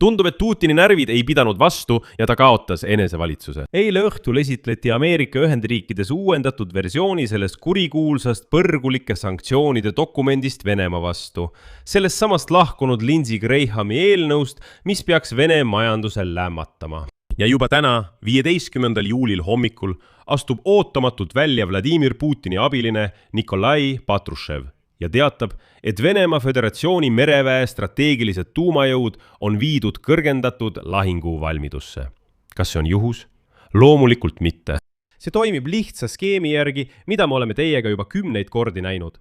Tundub, et Putini närvid ei pidanud vastu ja ta kaotas enesevalitsuse. Eile õhtul esitleti Ameerika Ühendriikides uuendatud versiooni sellest kurikuulsast põrgulike sanktsioonide dokumendist Venemaa vastu. Sellest samast lahkunud Lindsey Grahami eelnõust, mis peaks Vene majandusel lämmatama. Ja juba täna, 15. juulil hommikul, astub ootamatult välja Vladimir Putini abiline Nikolai Patrushev ja teatab, et Venemaa Föderatsiooni mereväe strateegilised tuumajõud on viidud kõrgendatud lahinguvalmidusse. Kas see on juhus? Loomulikult mitte. See toimib lihtsa skeemi järgi, mida me oleme teiega juba 10 kordi näinud.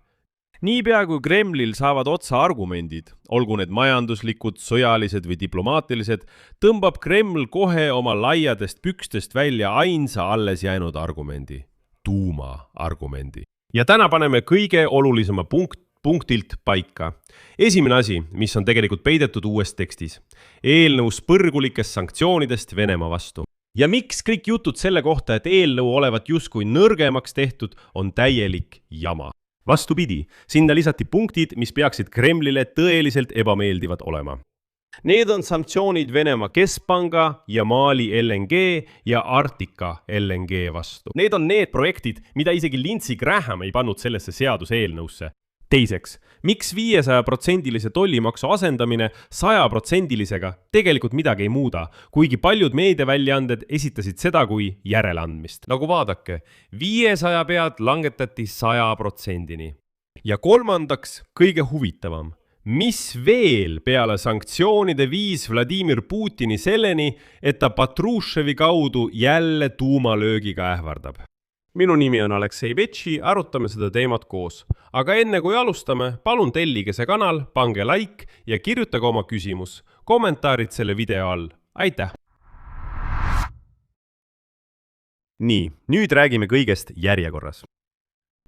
Niipea kui Kremlil saavad otsa argumendid, olgu need majanduslikud, sõjalised või diplomaatilised, tõmbab Kreml kohe oma laiadest pükstest välja ainsa alles jäänud argumendi. Tuuma-argumendi. Ja täna paneme kõige olulisema punktilt paika. Esimene asi, mis on tegelikult peidetud uues tekstis. Eelnõus põrgulikest sanktsioonidest Venemaa vastu. Ja miks kõik jutud selle kohta, et eelnõu olevat justkui nõrgemaks tehtud, on täielik jama. Vastupidi, sinna lisati punktid, mis peaksid Kremlile tõeliselt ebameeldivad olema. Need on sanktsioonid Venemaa Keskpanga ja Mali LNG ja Arktika LNG vastu. Need on need projektid, mida isegi Lindsey Graham ei pannud sellesse seaduseelnõusse. Teiseks, miks 500% tollimaksu asendamine 100%-lisega tegelikult midagi ei muuda, kuigi paljud meediaväljaanded esitasid seda kui järeleandmist. Nagu vaadake, 500 pealt langetati 100%-ni. Ja kolmandaks, kõige huvitavam. Mis veel peale sanktsioonide viis Vladimir Putini selleni, et ta Patrushevi kaudu jälle tuumalöögiga ähvardab? Minu nimi on Aleksei Betši, arutame seda teemat koos. Aga enne kui alustame, palun tellige see kanal, pange like ja kirjutage oma küsimus. Kommentaarid selle video all. Aitäh! Nii, nüüd räägime kõigest järjekorras.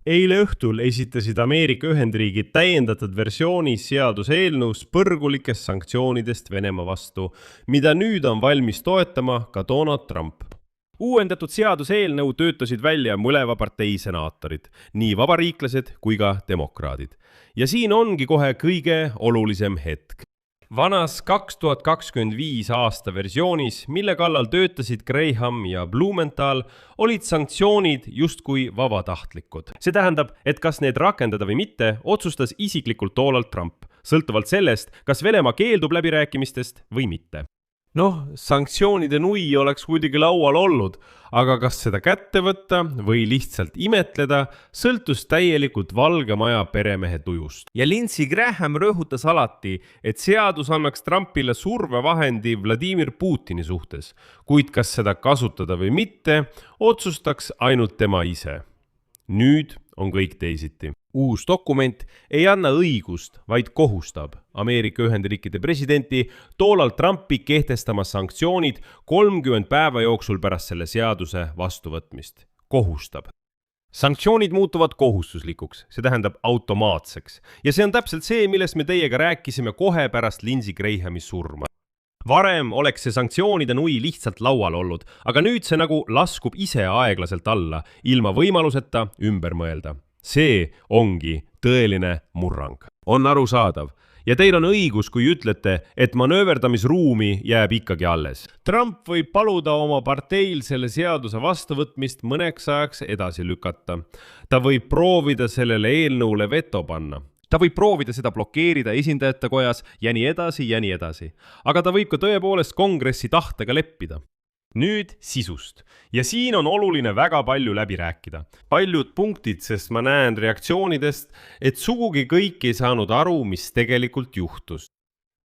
Eile õhtul esitasid Ameerika Ühendriigid täiendatud versiooni seaduseelnõus põrgulikest sanktsioonidest Venemaa vastu, mida nüüd on valmis toetama ka Donald Trump. Uuendatud seaduseelnõu töötasid välja mõlema partei senaatorid, nii vabariiklased kui ka demokraadid. Ja siin ongi kohe kõige olulisem hetk. Vanas 2025 aasta versioonis, mille kallal töötasid Graham ja Blumenthal, olid sanktsioonid justkui vabatahtlikud. See tähendab, et kas need rakendada või mitte, otsustas isiklikult Donald Trump, sõltuvalt sellest, kas Venemaa keeldub läbirääkimistest või mitte. Sanktsioonide nui oleks muidugi laual olnud, aga kas seda kätte võtta või lihtsalt imetleda, sõltus täielikult Valge Maja peremehe tujust. Ja Lindsey Graham rõhutas alati, et seadus annaks Trumpile survevahendi Vladimir Putini suhtes, kuid kas seda kasutada või mitte, otsustaks ainult tema ise. Nüüd on kõik teisiti. Uus dokument ei anna õigust, vaid kohustab Ameerika Ühendriikide presidenti Donald Trumpi kehtestama sanktsioonid 30 päeva jooksul pärast selle seaduse vastuvõtmist. Kohustab. Sanktsioonid muutuvad kohustuslikuks, see tähendab automaatseks. Ja see on täpselt see, millest me teiega rääkisime kohe pärast Lindsey Grahami surma. Varem oleks see sanktsioonide nui lihtsalt laual olnud, aga nüüd see nagu laskub ise aeglaselt alla, ilma võimaluseta ümber mõelda. See ongi tõeline murrang. On arusaadav. Ja teil on õigus, kui ütlete, et manööverdamisruumi jääb ikkagi alles. Trump võib paluda oma parteil selle seaduse vastuvõtmist mõneks ajaks edasi lükata. Ta võib proovida sellele eelnõule veto panna. Ta võib proovida seda blokeerida esindajate kojas ja nii edasi ja nii edasi. Aga ta võib ka tõepoolest kongressi tahtega leppida. Nüüd sisust. Ja siin on oluline väga palju läbi rääkida. Paljud punktid, sest ma näen reaktsioonidest, et sugugi kõik ei saanud aru, mis tegelikult juhtus.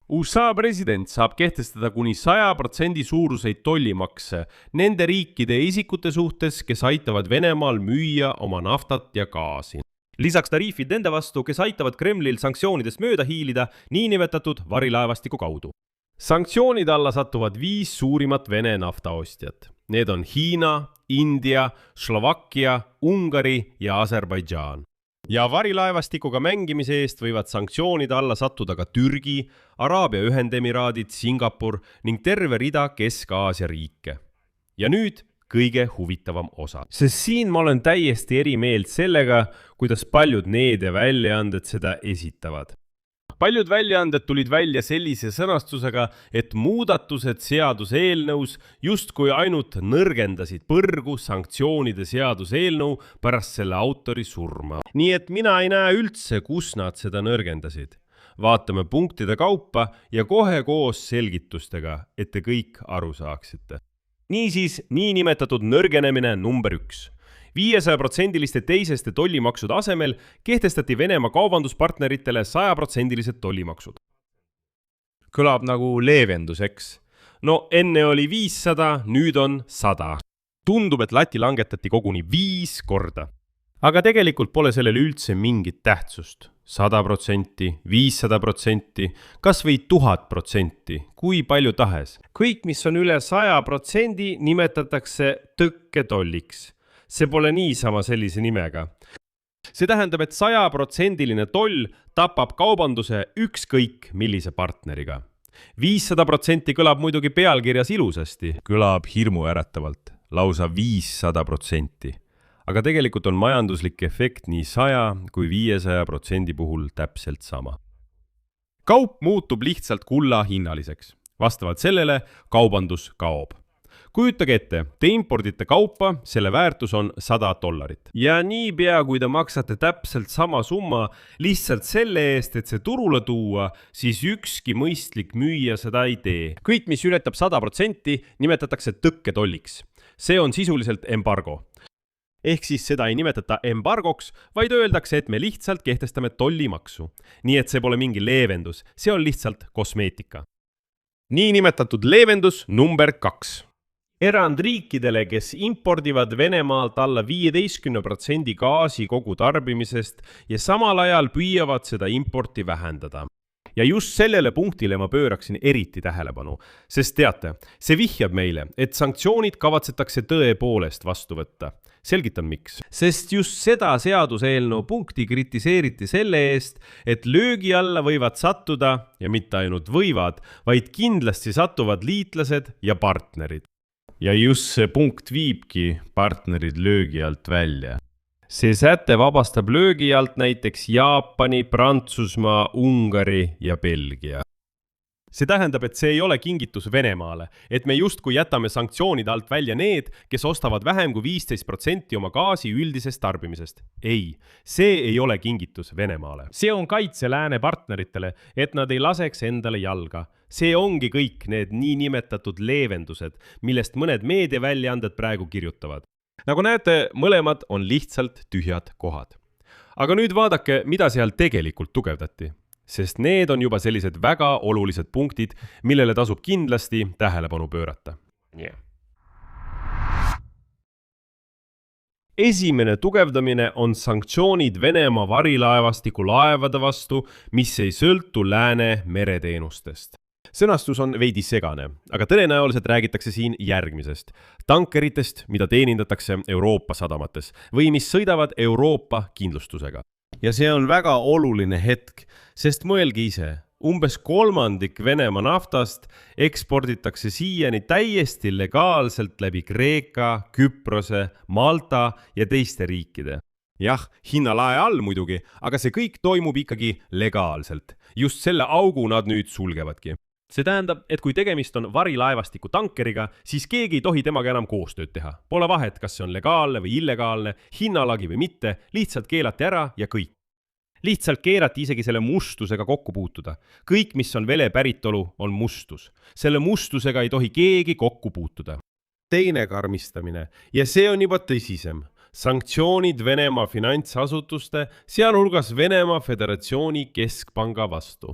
USA president saab kehtestada kuni 100% suuruseid tollimakse nende riikide ja isikute suhtes, kes aitavad Venemaal müüa oma naftat ja gaasi. Lisaks tariifid nende vastu, kes aitavad Kremlil sanktsioonidest mööda hiilida niinimetatud varilaevastiku kaudu. Sanktsioonide alla satuvad 5 suurimat Vene naftaostjat. Need on Hiina, India, Slovakkia, Ungari ja Aserbaidžaan. Ja varilaevastikuga mängimise eest võivad sanktsioonide alla sattuda ka Türgi, Araabia Ühendemiraadid, Singapur ning terve rida Kesk-Aasia riike. Ja nüüd kõige huvitavam osa. Sest siin ma olen täiesti eri meelt sellega, kuidas paljud need väljaanded seda esitavad. Paljud väljaanded tulid välja sellise sõnastusega, et muudatused seaduseelnõus justkui ainult nõrgendasid põrgu sanktsioonide seaduseelnõu pärast selle autori surma. Nii et mina ei näe üldse, kus nad seda nõrgendasid. Vaatame punktide kaupa ja kohe koos selgitustega, et te kõik aru saaksite. Niisiis, niinimetatud nõrgenemine number 1. 500% teiseste tollimaksude asemel kehtestati Venemaa kaubanduspartneritele 100% tollimaksud. Kõlab nagu leevendus, eks? No enne oli 500, nüüd on 100. Tundub, et lati langetati koguni 5 korda. Aga tegelikult pole sellel üldse mingit tähtsust. 100%, 500%, kas või 1000%, kui palju tahes. Kõik, mis on üle 100%, nimetatakse tõkketolliks. See pole niisama sellise nimega. See tähendab, et 100% toll tapab kaubanduse ükskõik millise partneriga. 500% kõlab muidugi pealkirjas ilusasti. Kõlab hirmuäratavalt, lausa 500%. Aga tegelikult on majanduslik efekt nii 100 kui 500% puhul täpselt sama. Kaup muutub lihtsalt kulla hinnaliseks. Vastavalt sellele kaubandus kaob. Kujutage ette, te impordite kaupa, selle väärtus on $100. Ja niipea, kui te maksate täpselt sama summa lihtsalt selle eest, et see turule tuua, siis ükski mõistlik müüja seda ei tee. Kõik, mis ületab 100%, nimetatakse tõkketolliks. See on sisuliselt embargo. Ehk siis seda ei nimetata embargoks, vaid öeldakse, et me lihtsalt kehtestame tollimaksu. Nii et see pole mingi leevendus, see on lihtsalt kosmeetika. Niinimetatud leevendus number 2. Erandriikidele, kes impordivad Venemaalt alla 15% gaasi kogu tarbimisest ja samal ajal püüavad seda importi vähendada. Ja just sellele punktile ma pööraksin eriti tähelepanu, sest teate, see vihjab meile, et sanktsioonid kavatsetakse tõepoolest vastu võtta. Selgitan miks. Sest just seda seaduseelnõu punkti kritiseeriti selle eest, et löögi alla võivad sattuda, ja mitte ainult võivad, vaid kindlasti satuvad liitlased ja partnerid. Ja just see punkt viibki partnerid löögi alt välja. See säte vabastab löögi alt näiteks Jaapani, Prantsusmaa, Ungari ja Belgia. See tähendab, et see ei ole kingitus Venemaale, et me justkui jätame sanktsioonide alt välja need, kes ostavad vähem kui 15% oma gaasi üldisest tarbimisest. Ei, see ei ole kingitus Venemaale. See on kaitse lääne partneritele, et nad ei laseks endale jalga. See ongi kõik need niinimetatud leevendused, millest mõned meediaväljaanded praegu kirjutavad. Nagu näete, mõlemad on lihtsalt tühjad kohad. Aga nüüd vaadake, mida seal tegelikult tugevdati. Sest need on juba sellised väga olulised punktid, millele tasub kindlasti tähelepanu pöörata. Esimene tugevdamine on sanktsioonid Venemaa varilaevastiku laevade vastu, mis ei sõltu lääne mereteenustest. Sõnastus on veidi segane, aga tõenäoliselt räägitakse siin järgmisest. Tankeritest, mida teenindatakse Euroopa sadamates või mis sõidavad Euroopa kindlustusega. Ja see on väga oluline hetk, sest mõelge ise, umbes 1/3 Venemaa naftast eksporditakse siiani täiesti legaalselt läbi Kreeka, Küprose, Malta ja teiste riikide. Jah, hinnalae all muidugi, aga see kõik toimub ikkagi legaalselt. Just selle augu nad nüüd sulgevadki. See tähendab, et kui tegemist on varilaevastiku tankeriga, siis keegi ei tohi temaga enam koostööd teha. Pole vahet, kas see on legaalne või illegaalne, hinnalagi või mitte, lihtsalt keelati ära ja kõik. Lihtsalt keerati isegi selle mustusega kokku puutuda. Kõik, mis on vele päritolu, on mustus. Selle mustusega ei tohi keegi kokku puutuda. Teine karmistamine, ja see on juba tõsisem. Sanktsioonid Venemaa finantsasutuste, sealhulgas Venemaa Föderatsiooni keskpanga vastu.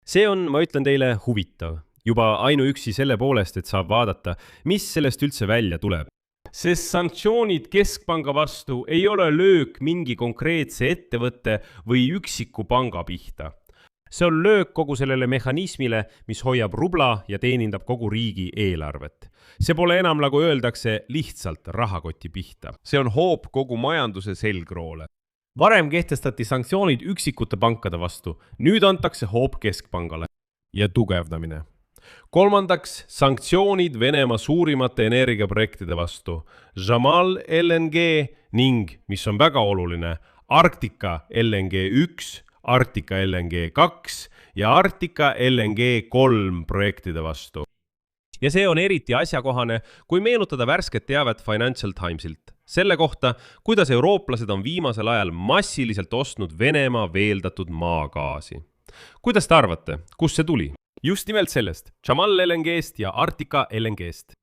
See on, ma ütlen teile, huvitav. Juba ainuüksi selle poolest, et saab vaadata, mis sellest üldse välja tuleb. Sest sanktsioonid keskpanga vastu ei ole löök mingi konkreetse ettevõtte või üksiku panga pihta. See on löök kogu sellele mehhanismile, mis hoiab rubla ja teenindab kogu riigi eelarvet. See pole enam, nagu öeldakse, lihtsalt rahakoti pihta. See on hoop kogu majanduse selgroole. Varem kehtestati sanktsioonid üksikute pankade vastu, nüüd antakse hoop keskpangale. Ja tugevdamine. Kolmandaks, sanktsioonid Venemaa suurimate energiaprojektide vastu. Jamal LNG ning, mis on väga oluline, Arktika LNG 1, Arktika LNG 2 ja Arktika LNG 3 projektide vastu. Ja see on eriti asjakohane, kui meenutada värsket teavet Financial Timesilt. Selle kohta, kuidas eurooplased on viimasel ajal massiliselt ostnud Venemaa veeldatud maagaasi. Kuidas te arvate, kus see tuli? Just nimelt sellest, Jamal LNG-st ja Arktika LNG-st.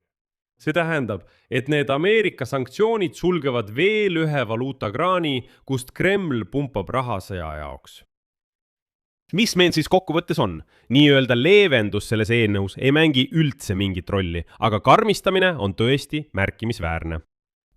See tähendab, et need Ameerika sanktsioonid sulgevad veel ühe valuutakraani, kust Kreml pumpab raha sõja jaoks. Mis meil siis kokkuvõttes on? Nii-öelda leevendus selles eelnõus ei mängi üldse mingit rolli, aga karmistamine on tõesti märkimisväärne.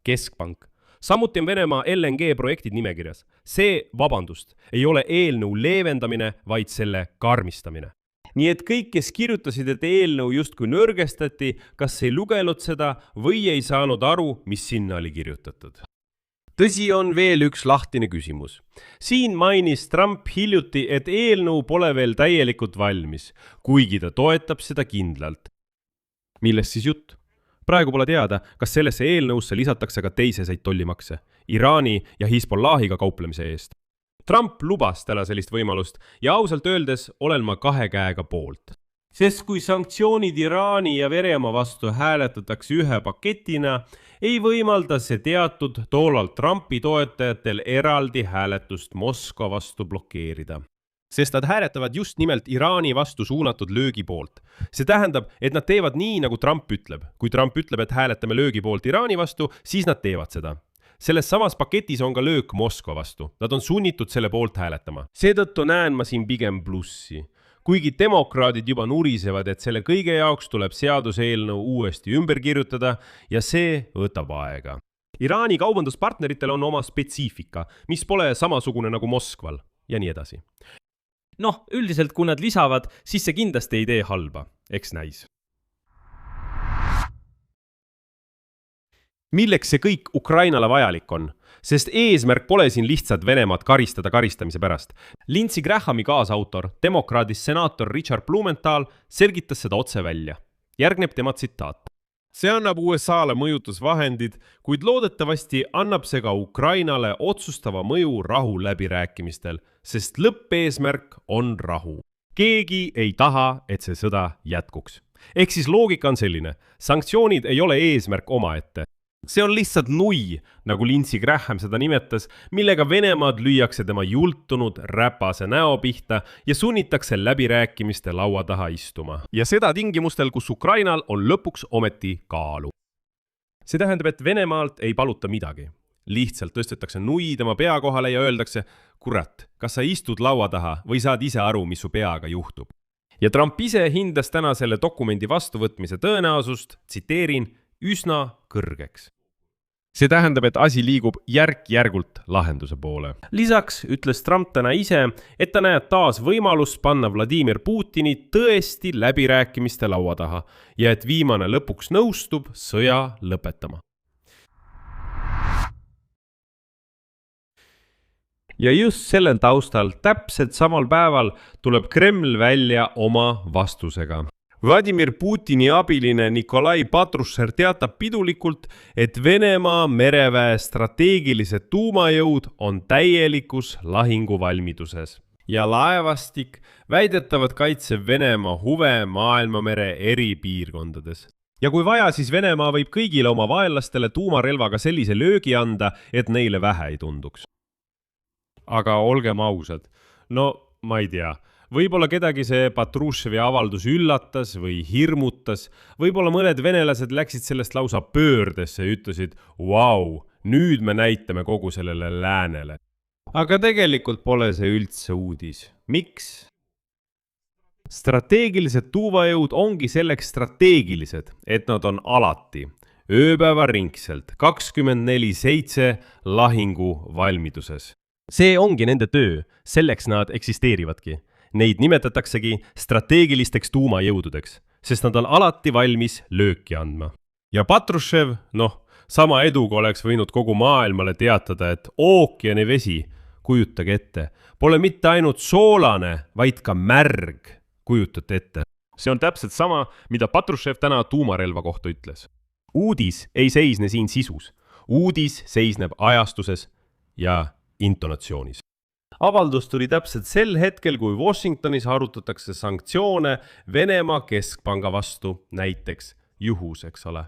Keskpank. Samuti on Venemaa LNG projektid nimekirjas. See, vabandust, ei ole eelnõu leevendamine, vaid selle karmistamine. Nii et kõik, kes kirjutasid, et eelnõu justkui nõrgestati, kas ei lugenud seda või ei saanud aru, mis sinna oli kirjutatud. Tõsi on veel üks lahtine küsimus. Siin mainis Trump hiljuti, et eelnõu pole veel täielikult valmis, kuigi ta toetab seda kindlalt. Millest siis jutt? Praegu pole teada, kas sellesse eelnõusse lisatakse ka teiseseid tollimakse, Iraani ja Hezbollahiga kauplemise eest. Trump lubas täna sellist võimalust ja ausalt öeldes olen ma 2 käega poolt. Sest kui sanktsioonid Iraani ja Venemaa vastu hääletatakse ühe paketina, ei võimalda see teatud Donald Trumpi toetajatel eraldi hääletust Moskva vastu blokeerida. Sest nad hääletavad just nimelt Iraani vastu suunatud löögi poolt. See tähendab, et nad teevad nii, nagu Trump ütleb. Kui Trump ütleb, et hääletame löögi poolt Iraani vastu, siis nad teevad seda. Selles samas paketis on ka löök Moskva vastu. Nad on sunnitud selle poolt hääletama. Seetõttu näen ma siin pigem plussi. Kuigi demokraadid juba nurisevad, et selle kõige jaoks tuleb seaduseelnõu uuesti ümber kirjutada ja see võtab aega. Iraani kaubanduspartneritel on oma spetsiifika, mis pole samasugune nagu Moskval ja nii edasi. Üldiselt kui nad lisavad, siis see kindlasti ei tee halba, eks näis. Milleks see kõik Ukrainale vajalik on? Sest eesmärk pole siin lihtsalt Venemaad karistada karistamise pärast. Lindsey Grahami kaasautor, demokraadist senaator Richard Blumenthal selgitas seda otse välja. Järgneb tema tsitaat. See annab USA'le mõjutusvahendid, kuid loodetavasti annab see ka Ukrainale otsustava mõju rahu läbirääkimistel, sest lõppeesmärk on rahu. Keegi ei taha, et see sõda jätkuks. Ehk siis loogika on selline. Sanktsioonid ei ole eesmärk omaette. See on lihtsalt nui, nagu Lindsey Graham seda nimetas, millega Venemaad lüüakse tema jultunud räpase näo pihta ja sunnitakse läbirääkimiste laua taha istuma. Ja seda tingimustel, kus Ukrainal on lõpuks ometi kaalu. See tähendab, et Venemaalt ei paluta midagi. Lihtsalt tõstetakse nui tema pea kohale ja öeldakse, kurat, kas sa istud laua taha või saad ise aru, mis su peaga juhtub. Ja Trump ise hindas täna selle dokumendi vastuvõtmise tõenäosust, tsiteerin, üsna kõrgeks. See tähendab, et asi liigub järk-järgult lahenduse poole. Lisaks ütles Trump täna ise, et ta näeb taas võimalust panna Vladimir Putini tõesti läbirääkimiste laua taha ja et viimane lõpuks nõustub sõja lõpetama. Ja just sellel taustal täpselt samal päeval tuleb Kreml välja oma vastusega. Vladimir Putini abiline Nikolai Patrushev teatab pidulikult, et Venemaa mereväe strateegilised tuumajõud on täielikus lahinguvalmiduses. Ja laevastik väidetavad kaitseb Venemaa huve maailmamere eri piirkondades. Ja kui vaja, siis Venemaa võib kõigile oma vaenlastele tuumarelvaga sellise löögi anda, et neile vähe ei tunduks. Aga olgem ausad, ma ei tea. Võib-olla kedagi see Patrushevi avaldus üllatas või hirmutas, võib-olla mõned venelased läksid sellest lausa pöördesse ja ütlesid, vau, nüüd me näitame kogu sellele läänele. Aga tegelikult pole see üldse uudis. Miks? Strateegilised tuumajõud ongi selleks strateegilised, et nad on alati, ööpäevaringselt, 24/7 lahingu valmiduses. See ongi nende töö, selleks nad eksisteerivadki. Neid nimetataksegi strateegilisteks tuumajõududeks, sest nad on alati valmis lööki andma. Ja Patrushev, sama eduga oleks võinud kogu maailmale teatada, et ookeani vesi, kujutage ette, pole mitte ainult soolane, vaid ka märg, kujutate ette. See on täpselt sama, mida Patrushev täna tuumarelva kohta ütles. Uudis ei seisne siin sisus. Uudis seisneb ajastuses ja intonatsioonis. avaldus tuli täpselt sel hetkel, kui Washingtonis arutatakse sanktsioone Venemaa keskpanga vastu, näiteks juhus, eks ole.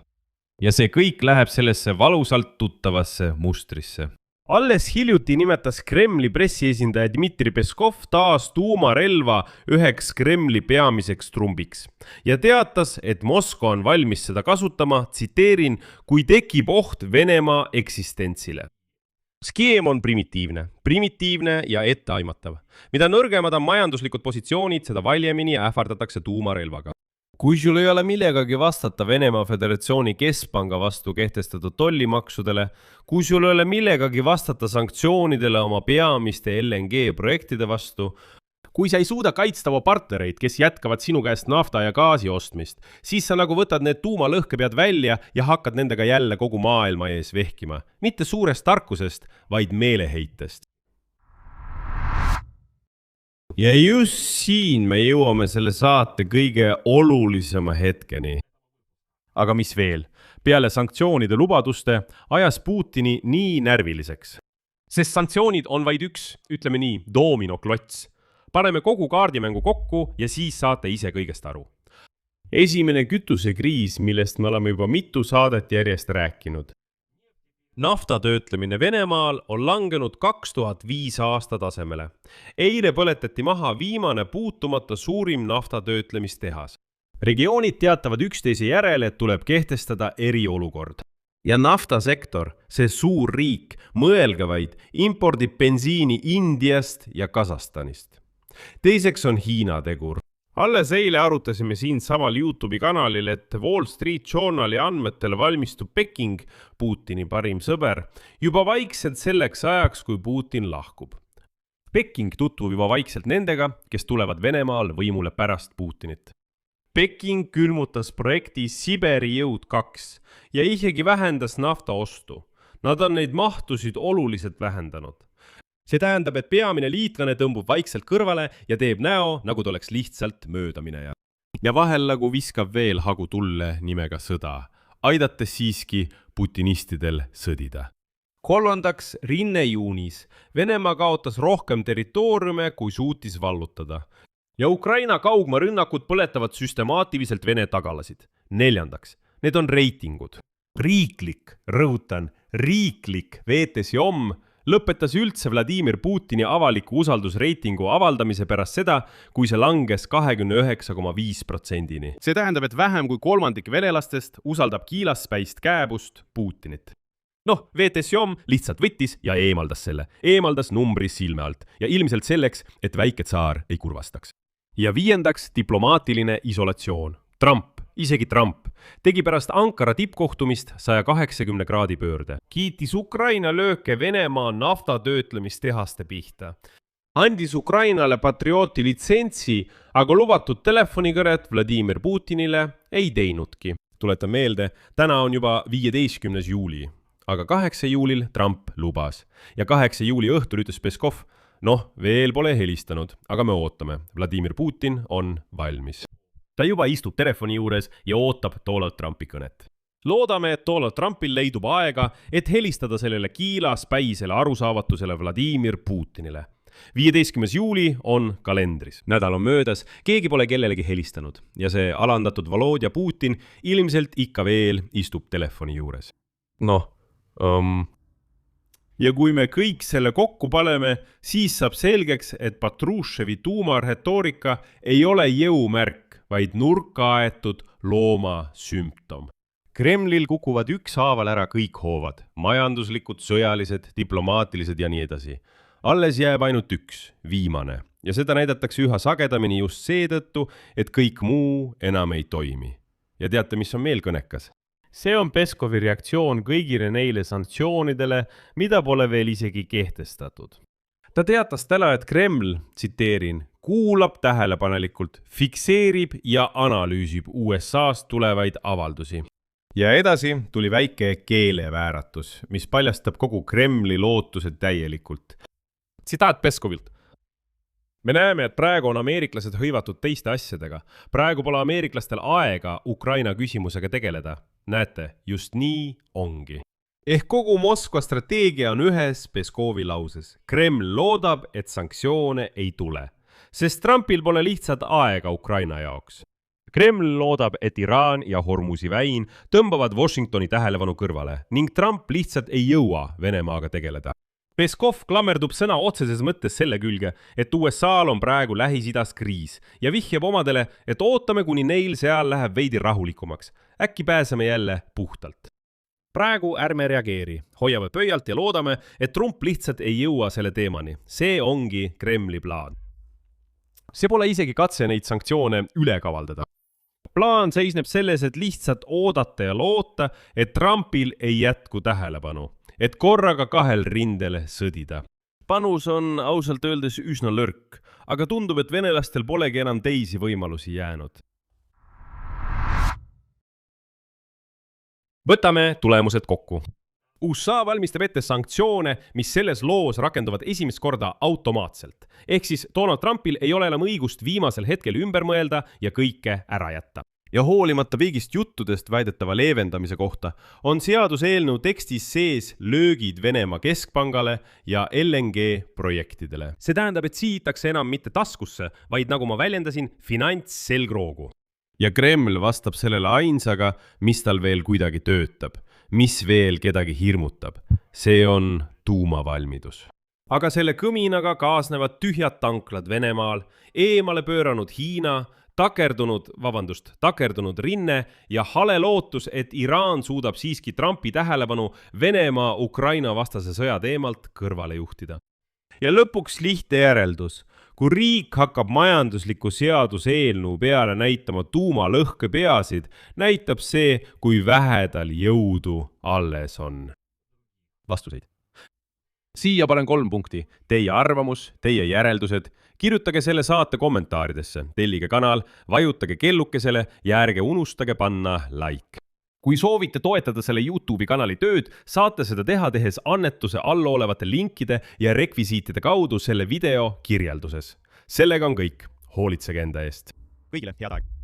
Ja see kõik läheb sellesse valusalt tuttavasse mustrisse. Alles hiljuti nimetas Kremli pressiesindaja Dmitri Peskov taas tuumarelva üheks Kremli peamiseks trumbiks ja teatas, et Moskva on valmis seda kasutama, tsiteerin, kui tekib oht Venemaa eksistentsile. Skeem on primitiivne ja etteaimatav. Mida nõrgemad on majanduslikud positsioonid, seda valjemini ähvardatakse tuumarelvaga. Kui sul ei ole millegagi vastata Venemaa Föderatsiooni keskpanga vastu kehtestatud tollimaksudele, kui sul ei ole millegagi vastata sanktsioonidele oma peamiste LNG projektide vastu, kui sa ei suuda kaitsta oma partnereid, kes jätkavad sinu käest nafta ja gaasi ostmist, siis sa nagu võtad need tuumalõhkepead välja ja hakkad nendega jälle kogu maailma ees vehkima. Mitte suurest tarkusest, vaid meeleheitest. Ja just siin me jõuame selle saate kõige olulisema hetkeni. Aga mis veel? Peale sanktsioonide lubaduste ajas Putini nii närviliseks. Sest sanktsioonid on vaid üks, ütleme nii, dominoklots. Paneme kogu kaardimängu kokku ja siis saate ise kõigest aru. Esimene kütusekriis, millest me oleme juba mitu saadet järjest rääkinud. Nafta töötlemine Venemaal on langenud 2005 aasta tasemele. Eile põletati maha viimane puutumata suurim nafta töötlemistehas. Regioonid teatavad üksteise järele, et tuleb kehtestada eriolukord. Ja naftasektor, see suur riik, mõelge vaid, impordib bensiini Indiast ja Kasahstanist. Teiseks on Hiina tegur. Alles eile arutasime siin samal YouTube'i kanalil, et Wall Street Journali andmetel valmistub Peking, Putini parim sõber, juba vaikselt selleks ajaks, kui Putin lahkub. Peking tutvub juba vaikselt nendega, kes tulevad Venemaal võimule pärast Putinit. Peking külmutas projekti Siberi jõud 2 ja isegi vähendas nafta ostu. Nad on neid mahtusid oluliselt vähendanud. See tähendab, et peamine liitlane tõmbub vaikselt kõrvale ja teeb näo, nagu ta oleks lihtsalt möödamineja. Ja vahel nagu viskab veel hagu tulle nimega sõda, aidates siiski putinistidel sõdida. Kolmandaks, rinne juunis. Venemaa kaotas rohkem territooriume, kui suutis vallutada. Ja Ukraina kaugmarünnakud põletavad süstemaatiliselt Vene tagalasid. Neljandaks, need on reitingud. Riiklik, rõhutan, riiklik VTSOM lõpetas üldse Vladimir Putini avaliku usaldusreitingu avaldamise pärast seda, kui see langes 29,5%-ni. See tähendab, et vähem kui kolmandik venelastest usaldab kiilaspäist kääbust Putinit. VTSOM lihtsalt võttis ja eemaldas selle. Eemaldas numbri silme alt ja ilmselt selleks, et väike tsaar ei kurvastaks. Ja viiendaks, diplomaatiline isolatsioon. Isegi Trump tegi pärast Ankara tippkohtumist 180 kraadi pöörde. Kiitis Ukraina lööke Venemaa naftatöötlemistehaste pihta. Andis Ukrainale patriooti litsentsi, aga lubatud telefonikõret Vladimir Putinile ei teinudki. Tuletan meelde, täna on juba 15. juuli, aga 8. juulil Trump lubas. Ja 8. juuli õhtul ütles Peskov, veel pole helistanud, aga me ootame. Vladimir Putin on valmis. Ta juba istub telefoni juures ja ootab Donald Trumpi kõnet. Loodame, et Donald Trumpil leidub aega, et helistada sellele kiilaspäisele arusaavatusele Vladimir Putinile. 15. juuli on kalendris. Nädal on möödas, keegi pole kellelegi helistanud ja see alandatud Volodja Putin ilmselt ikka veel istub telefoni juures. Ja kui me kõik selle kokku paneme, siis saab selgeks, et Patruševi tuumarhetoorika ei ole jõumärk, vaid nurka aetud looma sümptom. Kremlil kukuvad ükshaaval ära kõik hoovad, majanduslikud, sõjalised, diplomaatilised ja nii edasi. Alles jääb ainult üks, viimane, ja seda näidatakse üha sagedamini just seetõttu, et kõik muu enam ei toimi. Ja teate, mis on meil kõnekas? See on Peskovi reaktsioon kõigile neile sanktsioonidele, mida pole veel isegi kehtestatud. Ta teatas täna, et Kreml, tsiteerin, kuulab tähelepanelikult, fikseerib ja analüüsib USA'st tulevaid avaldusi. Ja edasi tuli väike keelevääratus, mis paljastab kogu Kremli lootused täielikult. Tsitaat Peskovilt. Me näeme, et praegu on ameeriklased hõivatud teiste asjadega. Praegu pole ameeriklastel aega Ukraina küsimusega tegeleda. Näete, just nii ongi. Ehk kogu Moskva strateegia on ühes Peskovi lauses. Kreml loodab, et sanktsioone ei tule, sest Trumpil pole lihtsalt aega Ukraina jaoks. Kreml loodab, et Iraan ja Hormuzi väin tõmbavad Washingtoni tähelepanu kõrvale ning Trump lihtsalt ei jõua Venemaaga tegeleda. Peskov klammerdub sõna otseses mõttes selle külge, et USA-l on praegu Lähis-Idas kriis ja vihjab omadele, et ootame, kuni neil seal läheb veidi rahulikumaks. Äkki pääseme jälle puhtalt. Praegu ärme reageeri, hoiame pöialt ja loodame, et Trump lihtsalt ei jõua selle teemani. See ongi Kremli plaan. See pole isegi katse neid sanktsioone üle kavaldada. Plaan seisneb selles, et lihtsalt oodata ja loota, et Trumpil ei jätku tähelepanu, et korraga kahel rindel sõdida. Panus on ausalt öeldes üsna lõrk, aga tundub, et venelastel polegi enam teisi võimalusi jäänud. Võtame tulemused kokku. USA valmistab ette sanktsioone, mis selles loos rakenduvad esimest korda automaatselt. Ehk siis Donald Trumpil ei ole enam õigust viimasel hetkel ümber mõelda ja kõike ära jätta. Ja hoolimata viigist juttudest väidetava leevendamise kohta on seaduseelnõu tekstis sees löögid Venemaa keskpangale ja LNG projektidele. See tähendab, et sihitakse enam mitte taskusse, vaid nagu ma väljendasin, finantsselgroogu. Ja Kreml vastab sellele ainsaga, mis tal veel kuidagi töötab, mis veel kedagi hirmutab. See on tuumavalmidus. Aga selle kõminaga kaasnevad tühjad tanklad Venemaal, eemale pööranud Hiina, takerdunud rinne ja hale lootus, et Iraan suudab siiski Trumpi tähelepanu Venemaa Ukraina vastase sõja teemalt kõrvale juhtida. Ja lõpuks lihtne järeldus. Kui riik hakkab majandusliku seaduseelnõu peale näitama tuumalõhke peasid, näitab see, kui vähe tal jõudu alles on. Vastuseid. Siia panen 3 punkti. Teie arvamus, teie järeldused. Kirjutage selle saate kommentaaridesse, tellige kanal, vajutage kellukesele ja ärge unustage panna like. Kui soovite toetada selle YouTube'i kanali tööd, saate seda teha tehes annetuse allolevate linkide ja rekvisiitide kaudu selle video kirjelduses. Sellega on kõik. Hoolitsege enda eest. Kõigile head aega.